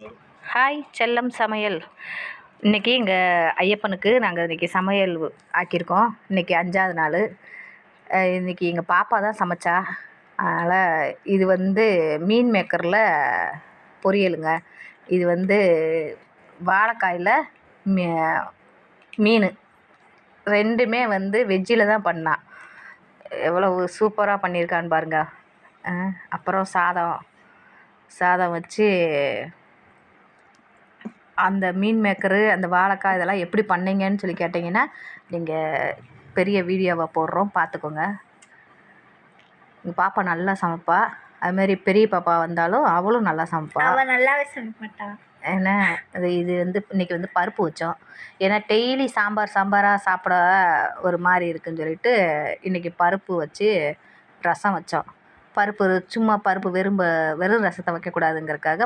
Hi செல்லம் சமையல். இன்றைக்கி எங்கள் ஐயப்பனுக்கு நாங்கள் இன்றைக்கி சமையல் ஆக்கியிருக்கோம். இன்றைக்கி 5வது நாள். இன்றைக்கி எங்கள் பாப்பா தான் சமைச்சா. அதனால் இது மீன் மேக்கரில் பொரியலுங்க. இது வாழைக்காயில் மீ மீன் 2மே வெஜ்ஜில் தான் பண்ணா. எவ்வளவு சூப்பராக பண்ணியிருக்கான்னு பாருங்க. அப்புறம் சாதம் வச்சு அந்த மீன் மேக்கரு, அந்த வாழைக்காய் இதெல்லாம் எப்படி பண்ணீங்கன்னு சொல்லி கேட்டிங்கன்னா, நீங்கள் பெரிய வீடியோவாக போடுறோம் பார்த்துக்கோங்க. எங்கள் பாப்பா நல்லா சமைப்பா. அதுமாரி பெரிய பாப்பா வந்தாலும் அவளும் நல்லா சமைப்பா. அவள் நல்லாவே சமைக்க மாட்டா. ஏன்னா இது இன்றைக்கி பருப்பு வச்சோம். ஏன்னா டெய்லி சாம்பாராக சாப்பிட ஒரு மாதிரி இருக்குன்னு சொல்லிட்டு இன்றைக்கி பருப்பு வச்சு ரசம் வச்சோம். சும்மா பருப்பு வெறும் ரசத்தை வைக்கக்கூடாதுங்கிறதுக்காக